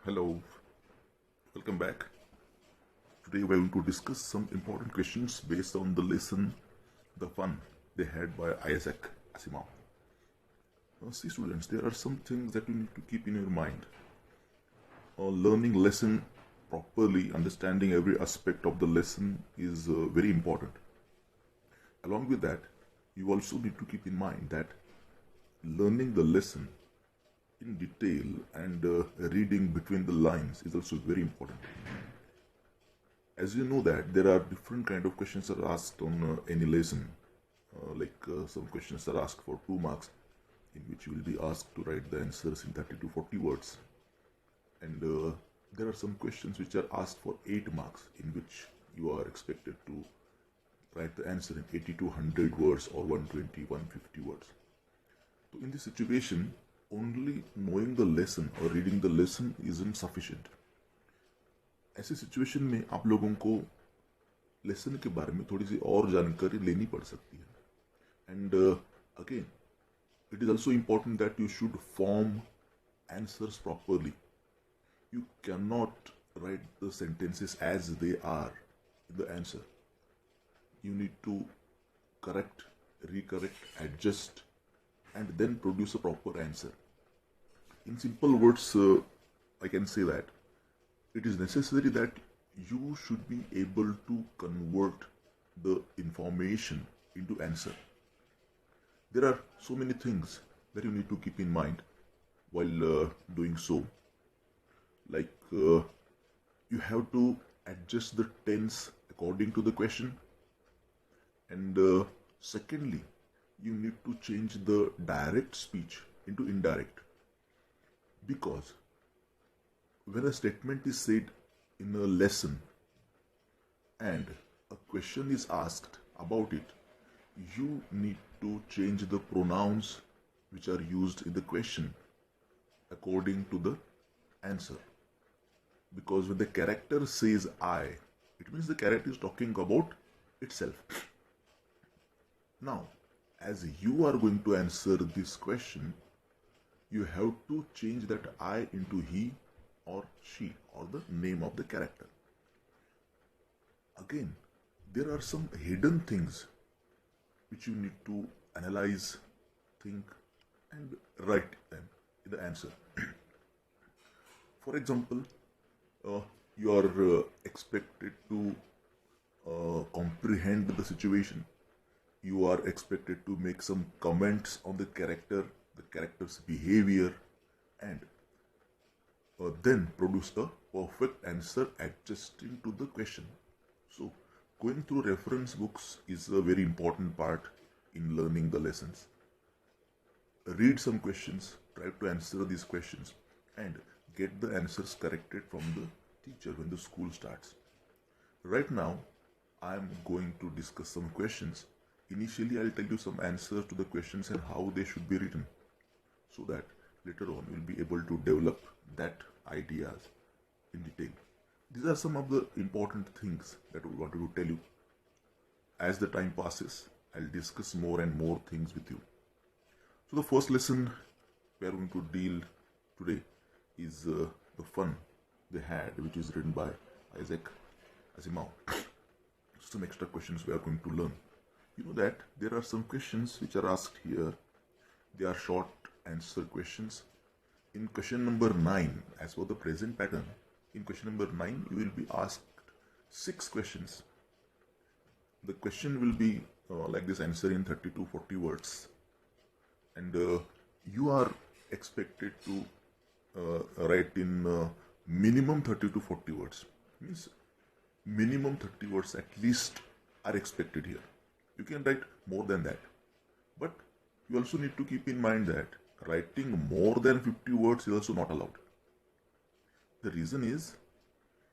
Hello, welcome back. Today we're going to discuss some important questions based on the lesson The Fun they had by Isaac Asimov. See students, there are some things that you need to keep in your mind. Learning lesson properly, understanding every aspect of the lesson is very important. Along with that, you also need to keep in mind that learning the lesson in detail and reading between the lines is also very important. As you know that there are different kind of questions that are asked on any lesson. Some questions are asked for 2 marks, in which you will be asked to write the answers in 30 to 40 words. And there are some questions which are asked for 8 marks, in which you are expected to write the answer in 80 to 100 words or 120, 150 words. So in this situation, only knowing the lesson or reading the lesson isn't sufficient. ऐसी situation में आप लोगों को lesson के बारे में थोड़ी सी और जानकारी लेनी पड़ सकती है. And again it is also important that you should form answers properly. You cannot write the sentences as they are in the answer. You need to correct, recorrect, adjust, and then produce a proper answer. In simple words, I can say that it is necessary that you should be able to convert the information into answer. There are so many things that you need to keep in mind while doing so. You have to adjust the tense according to the question, and secondly, you need to change the direct speech into indirect, because when a statement is said in a lesson and a question is asked about it, you need to change the pronouns which are used in the question according to the answer. Because when the character says I, it means the character is talking about itself. Now, as you are going to answer this question, you have to change that I into he or she or the name of the character. Again, there are some hidden things which you need to analyze, think, and write them in the answer. For example, you are expected to comprehend the situation. You are expected to make some comments on the character's behavior, and then produce a perfect answer adjusting to the question. So, going through reference books is a very important part in learning the lessons. Read some questions, try to answer these questions, and get the answers corrected from the teacher when the school starts. Right now, I am going to discuss some questions. Initially, I'll tell you some answers to the questions and how they should be written, so that later on you'll be able to develop that ideas in detail. These are some of the important things that we wanted to tell you. As the time passes, I'll discuss more and more things with you. So the first lesson we are going to deal today is the fun they had, which is written by Isaac Asimov. Some extra questions we are going to learn. You know that there are some questions which are asked here. They are short answer questions. In question number 9, as for the present pattern, in question number 9, you will be asked 6 questions. The question will be like this: answer in 30 to 40 words. And you are expected to write in minimum 30 to 40 words. Means minimum 30 words at least are expected here. You can write more than that. But you also need to keep in mind that writing more than 50 words is also not allowed. The reason is,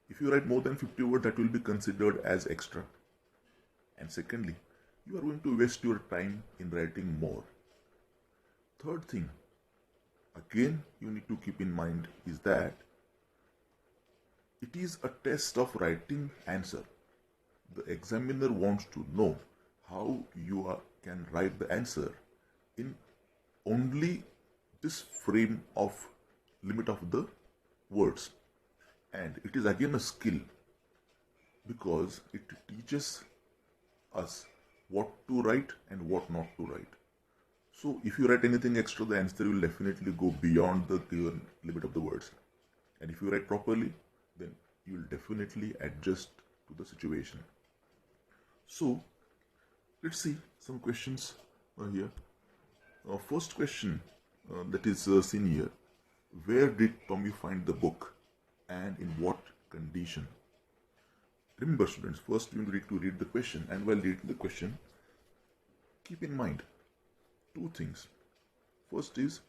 if you write more than 50 words, that will be considered as extra. And secondly, you are going to waste your time in writing more. Third thing, again, you need to keep in mind is that it is a test of writing answer. The examiner wants to know how you can write the answer in only this frame of limit of the words. And it is again a skill because it teaches us what to write and what not to write. So if you write anything extra, the answer will definitely go beyond the given limit of the words. And if you write properly, then you will definitely adjust to the situation. So let's see some questions here. First question that is seen here. Where did Tommy find the book and in what condition? Remember students, first you need to read the question, and while reading the question, keep in mind two things. First is,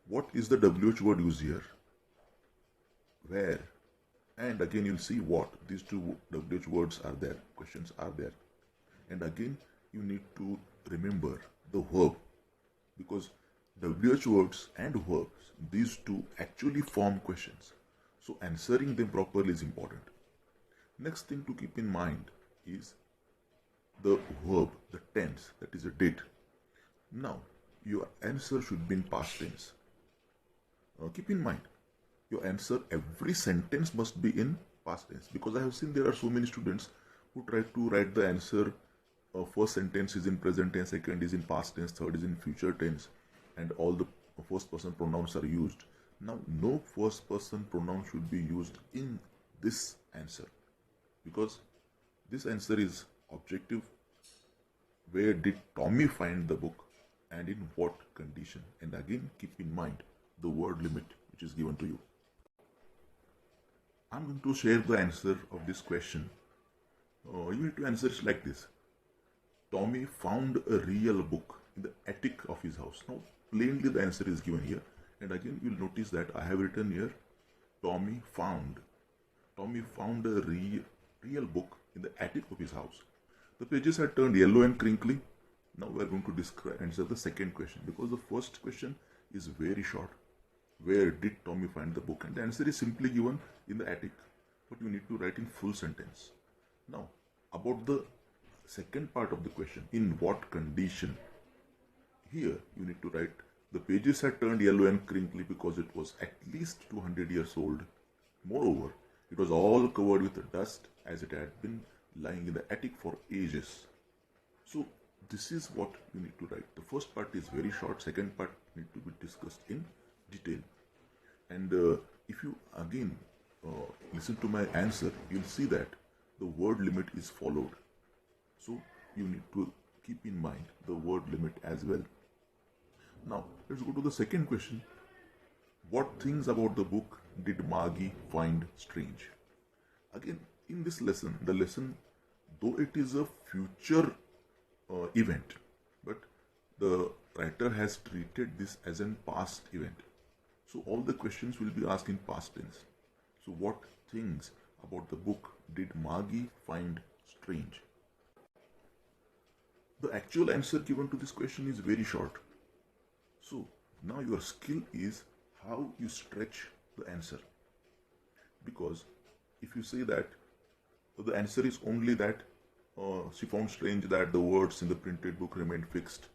what is the WH word used here? Where? And again you'll see what. These two WH words are there, questions are there. And again you need to remember the verb, because WH words and verbs, these two actually form questions. So answering them properly is important. Next thing to keep in mind is the verb, the tense, that is a did. Now, your answer should be in past tense. Keep in mind, your answer, every sentence must be in past tense, because I have seen there are so many students who try to write the answer. First sentence is in present tense, second is in past tense, third is in future tense, and all the first person pronouns are used. Now, no first person pronoun should be used in this answer, because this answer is objective. Where did Tommy find the book and in what condition? And again, keep in mind the word limit which is given to you. I'm going to share the answer of this question. You need to answer it like this. Tommy found a real book in the attic of his house. Now, plainly the answer is given here. And again, you'll notice that I have written here, Tommy found a real book in the attic of his house. The pages had turned yellow and crinkly. Now we are going to answer the second question, because the first question is very short. Where did Tommy find the book? And the answer is simply given in the attic, but you need to write in full sentence. Now, about the second part of the question, in what condition? Here you need to write, the pages had turned yellow and crinkly because it was at least 200 years old. Moreover, it was all covered with dust as it had been lying in the attic for ages. So this is what you need to write. The first part is very short, second part need to be discussed in detail. And if you again listen to my answer, you'll see that the word limit is followed. So you need to keep in mind the word limit as well. Now let's go to the second question. What things about the book did Maggie find strange? Again, in this lesson, the lesson, though it is a future event, but the writer has treated this as a past event. So all the questions will be asked in past tense. So what things about the book did Maggie find strange? The actual answer given to this question is very short. So now your skill is how you stretch the answer. Because if you say that the answer is only that she found strange that the words in the printed book remained fixed,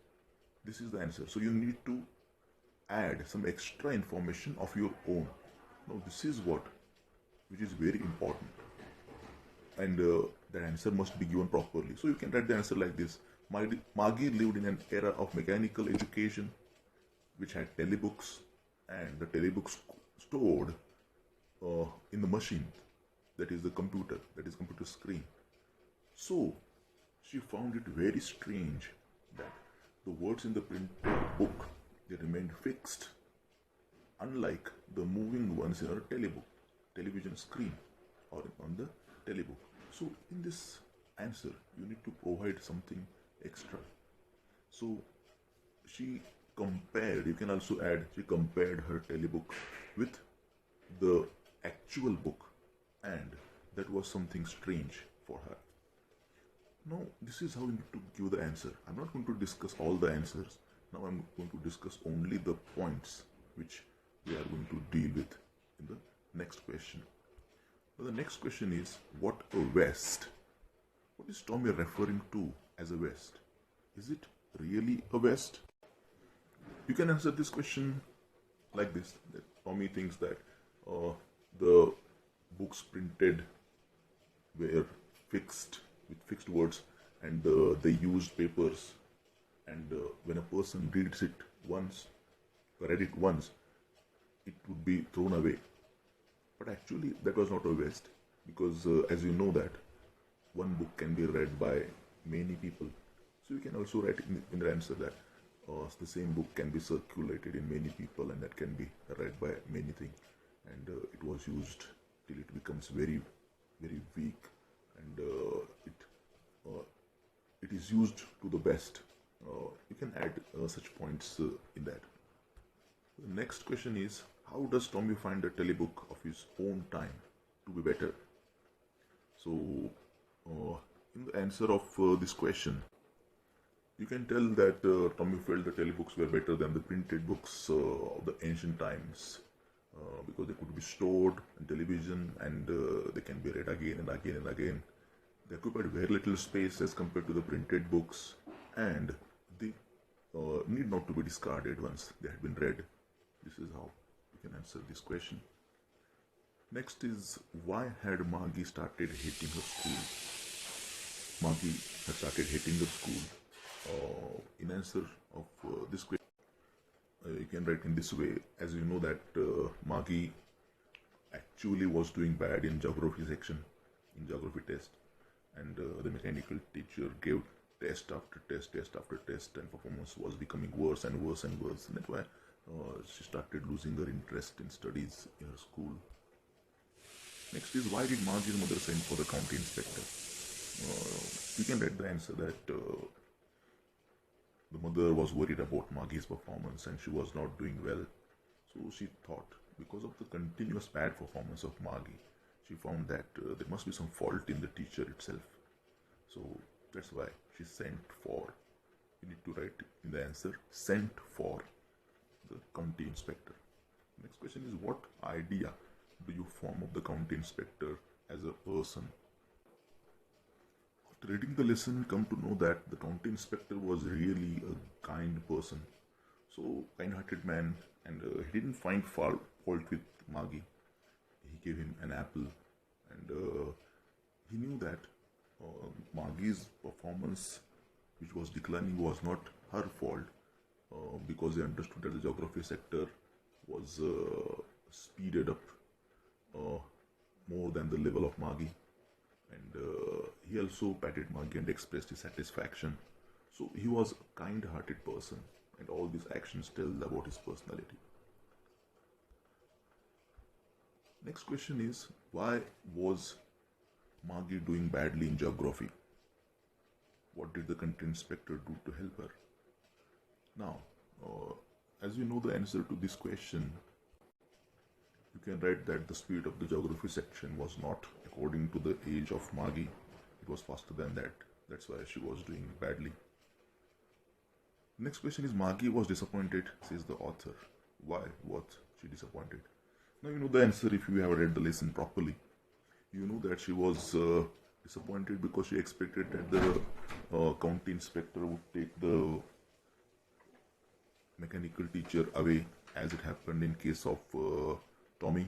this is the answer. So you need to add some extra information of your own. Now this is which is very important, and the answer must be given properly. So you can write the answer like this. Maggie lived in an era of mechanical education which had telebooks, and the telebooks stored in the machine, that is the computer, that is computer screen. So she found it very strange that the words in the printed book, they remained fixed, unlike the moving ones in our television screen or on the telebook. So in this answer, you need to provide something extra. So she compared, you can also add, she compared her telebook with the actual book, and that was something strange for her. Now this is how you need to give the answer. I'm not going to discuss all the answers. Now I'm going to discuss only the points which we are going to deal with in the next question. Now the next question is, what a vest? What is Tommy referring to as a vest? Is it really a vest? You can answer this question like this, that Tommy thinks that the books printed were fixed with fixed words, and they used papers, and when a person read it once, it would be thrown away. But actually that was not a waste, because as you know that one book can be read by many people. So you can also write in the answer that the same book can be circulated in many people, and that can be read by many things, and it was used till it becomes very very weak, and it is used to the best. You can add such points in that. The next question is, how does Tommy find the telebook of his own time to be better? So in the answer of this question, you can tell that Tommy felt the telebooks were better than the printed books of the ancient times, because they could be stored in television, and they can be read again and again and again. They occupied very little space as compared to the printed books, and they need not to be discarded once they had been read. This is how you can answer this question. Next is, why had Maggie started hating her school? Maggie had started hating her school. In answer of this question, you can write in this way. As you know that Maggie actually was doing bad in geography section, in geography test, and the mechanical teacher gave test after test, and performance was becoming worse and worse and worse, and that's why she started losing her interest in studies in her school. Next is, why did Margie's mother send for the county inspector? You can read the answer that the mother was worried about Maggie's performance, and she was not doing well. So she thought, because of the continuous bad performance of Maggie, she found that there must be some fault in the teacher itself. So that's why she sent for. You need to write in the answer, sent for the county inspector. Next question is, what idea do you form of the county inspector as a person? After reading the lesson, come to know that the county inspector was really a kind person. So kind-hearted man, and he didn't find fault with Maggie. He gave him an apple, and he knew that Maggie's performance, which was declining, was not her fault, because he understood that the geography sector was speeded up more than the level of Maggie, and he also patted Maggie and expressed his satisfaction. So he was a kind-hearted person, and all these actions tell about his personality. Next question is, why was Maggie doing badly in geography? What did the county inspector do to help her? Now, as you know the answer to this question, you can write that the speed of the geography section was not according to the age of Maggie. It was faster than that. That's why she was doing badly. Next question is, Maggie was disappointed, says the author. Why was she disappointed? Now you know the answer if you have read the lesson properly. You know that she was disappointed because she expected that the county inspector would take the mechanical teacher away, as it happened in case of Tommy.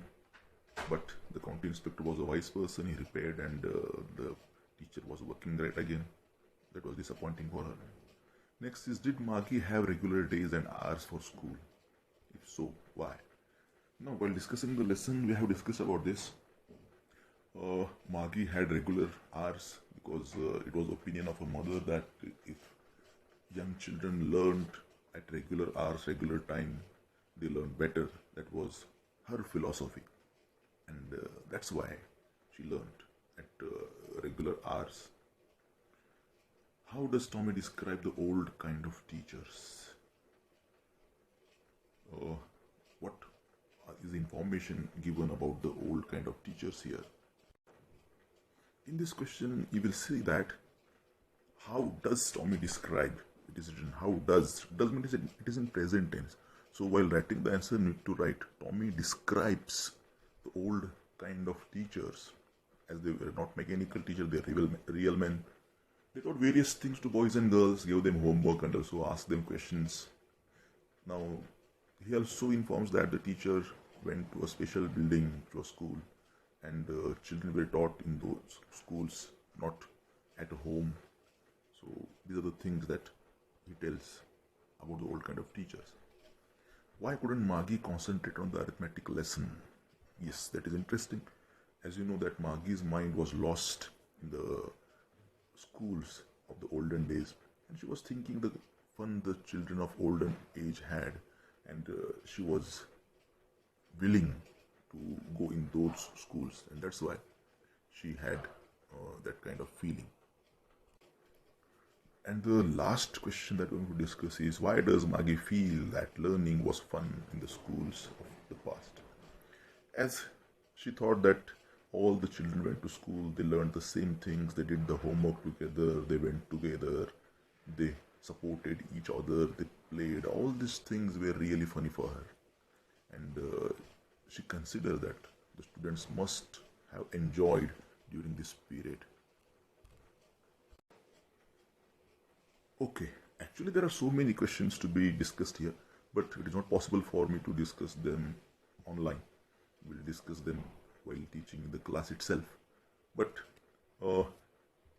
But the county inspector was a wise person. He repaired, and the teacher was working right again. That was disappointing for her. Next is, did Maggie have regular days and hours for school? If so, why? Now, while discussing the lesson, we have discussed about this. Maggie had regular hours because it was opinion of her mother that if young children learned at regular hours, regular time, they learn better. That was her philosophy, and that's why she learned at regular hours. How does Tommy describe the old kind of teachers? What is the information given about the old kind of teachers here? In this question, you will see that how does Tommy describe? It is written how does. Does means it is in present tense. So while writing the answer, you need to write Tommy describes the old kind of teachers, as they were not mechanical teachers, they were real men. They taught various things to boys and girls, gave them homework, and also asked them questions. Now, he also informs that the teacher went to a special building, to a school, and children were taught in those schools, not at home. So these are the things that he tells about the old kind of teachers. Why couldn't Maggie concentrate on the arithmetic lesson? Yes, that is interesting. As you know that Maggie's mind was lost in the schools of the olden days, and she was thinking the fun the children of olden age had, and she was willing to go in those schools, and that's why she had that kind of feeling. And the last question that we're going to discuss is, why does Maggie feel that learning was fun in the schools of the past? As she thought that all the children went to school, they learned the same things, they did the homework together, they went together, they supported each other, they played. All these things were really funny for her. And she considered that the students must have enjoyed during this period. Okay, actually there are so many questions to be discussed here, but it is not possible for me to discuss them online. We'll discuss them while teaching in the class itself. But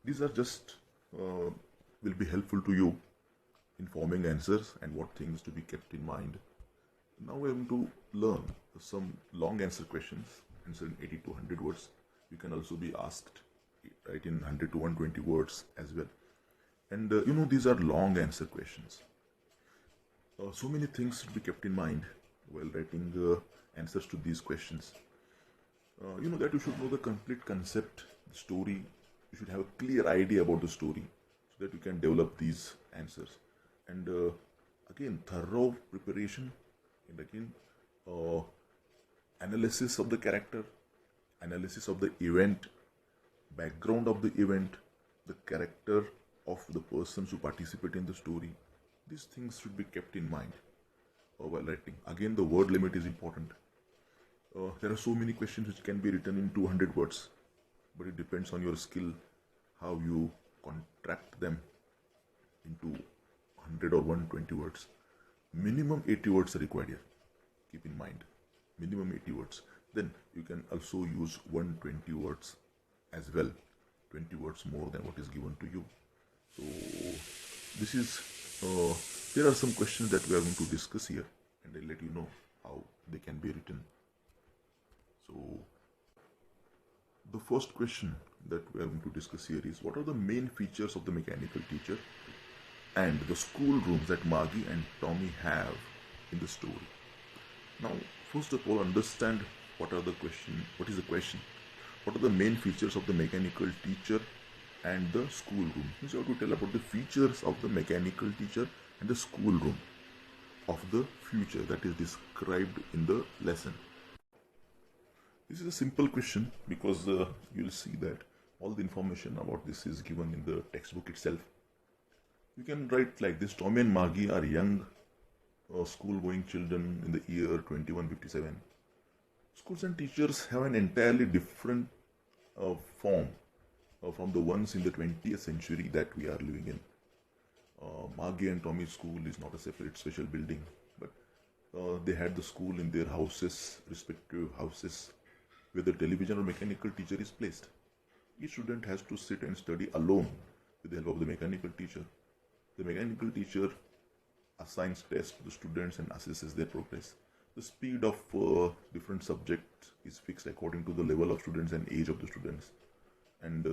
these are just will be helpful to you in forming answers and what things to be kept in mind. Now we're going to learn some long answer questions, answered in 80 to 100 words. You can also be asked write in 100 to 120 words as well. And these are long answer questions. So many things should be kept in mind while writing answers to these questions. That you should know the complete concept, the story. You should have a clear idea about the story so that you can develop these answers. And again, thorough preparation, and again, analysis of the character, analysis of the event, background of the event, the character of the persons who participate in the story. These things should be kept in mind while writing. Again, the word limit is important. There are so many questions which can be written in 200 words, but it depends on your skill how you contract them into 100 or 120 words. Minimum 80 words are required here. Keep in mind, minimum 80 words. Then you can also use 120 words as well, 20 words more than what is given to you. So this is there are some questions that we are going to discuss here, and I'll let you know how they can be written. So the first question that we are going to discuss here is, what are the main features of the mechanical teacher and the schoolrooms that Maggie and Tommy have in the story? Now, first of all, understand what is the question. What are the main features of the mechanical teacher and the schoolroom? Means you have to tell about the features of the mechanical teacher and the schoolroom of the future that is described in the lesson. This is a simple question because you'll see that all the information about this is given in the textbook itself. You can write like this: Tommy and Maggie are young school-going children in the year 2157. Schools and teachers have an entirely different form from the ones in the 20th century that we are living in. Maggie and Tommy's school is not a separate special building, but they had the school in their houses, respective houses, where the television or mechanical teacher is placed. Each student has to sit and study alone with the help of the mechanical teacher. The mechanical teacher assigns tests to the students and assesses their progress. The speed of different subjects is fixed according to the level of students and age of the students. And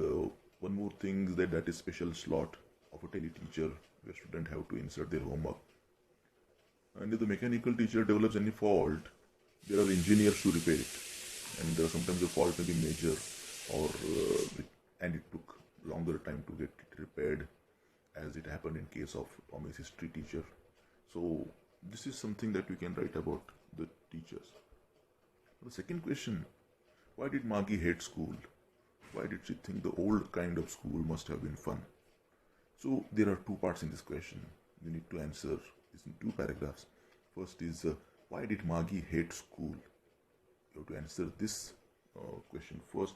one more thing is that is special slot of a tele-teacher where students have to insert their homework. And if the mechanical teacher develops any fault, there are engineers to repair it. And sometimes the fault may be major, and it took longer time to get it repaired, as it happened in case of Tommy's history teacher. So this is something that we can write about the teachers. The second question: why did Maggie hate school? Why did she think the old kind of school must have been fun? So there are two parts in this question. You need to answer this in two paragraphs. First is why did Maggie hate school? You have to answer this question first,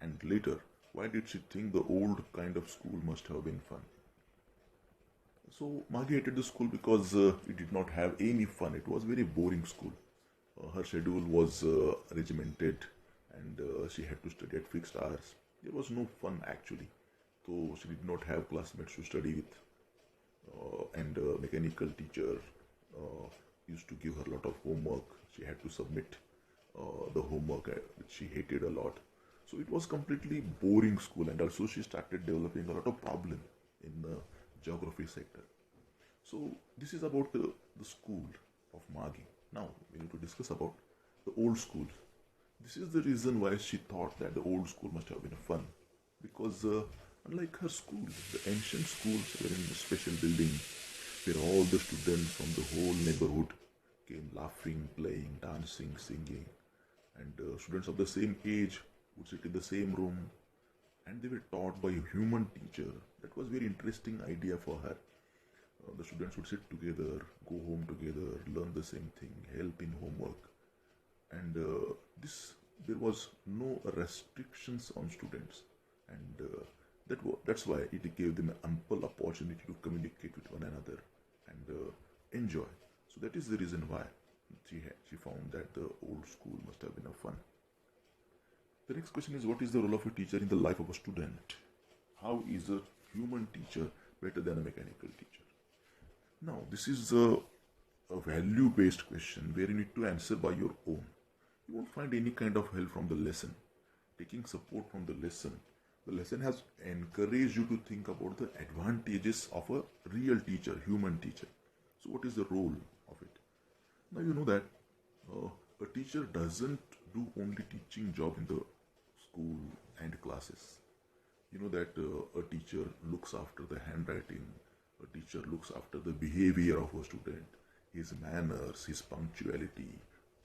and later, why did she think the old kind of school must have been fun? So Maggie hated the school because it did not have any fun. It was very boring school. Her schedule was regimented, and she had to study at fixed hours. There was no fun actually, so she did not have classmates to study with, and mechanical teacher used to give her a lot of homework. She had to submit the homework which she hated a lot. So it was completely boring school, and also she started developing a lot of problem in the geography sector. So this is about the school of Maggie. Now we need to discuss about the old school. This is the reason why she thought that the old school must have been fun, because unlike her school, the ancient schools were in a special building where all the students from the whole neighborhood came laughing, playing, dancing, singing, and students of the same age would sit in the same room, and they were taught by a human teacher. That was very interesting idea for her. The students would sit together, go home together, learn the same thing, help in homework, and this there was no restrictions on students, and that's why it gave them an ample opportunity to communicate with one another and enjoy. So that is the reason why she found that the old school must have been a fun. The next question is, what is the role of a teacher in the life of a student? How is a human teacher better than a mechanical teacher? Now, this is a value-based question where you need to answer by your own. You won't find any kind of help from the lesson. Taking support from the lesson has encouraged you to think about the advantages of a real teacher, human teacher. So what is the role of it? Now you know that a teacher doesn't do only teaching job in the school and classes. You know that a teacher looks after the handwriting, a teacher looks after the behavior of a student, his manners, his punctuality.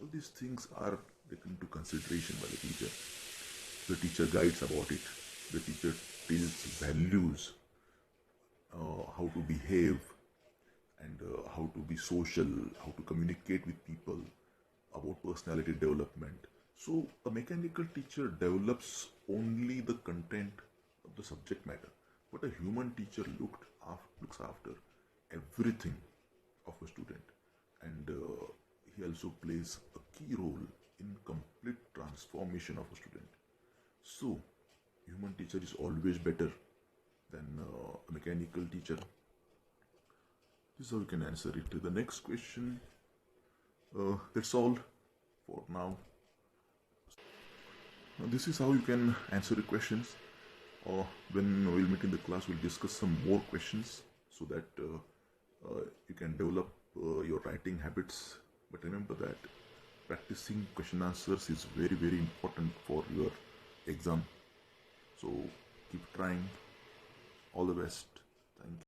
All these things are taken into consideration by the teacher. The teacher guides about it. The teacher tells values, how to behave, and how to be social, how to communicate with people, about personality development. So a mechanical teacher develops only the content of the subject matter, but a human teacher looks after everything of a student, and he also plays a key role in complete transformation of a student. So human teacher is always better than a mechanical teacher. This is how you can answer it. The next question, that's all for now. Now this is how you can answer the questions. When we'll meet in the class, we'll discuss some more questions so that you can develop your writing habits. But remember that practicing question answers is very, very important for your exam. So keep trying. All the best. Thank you.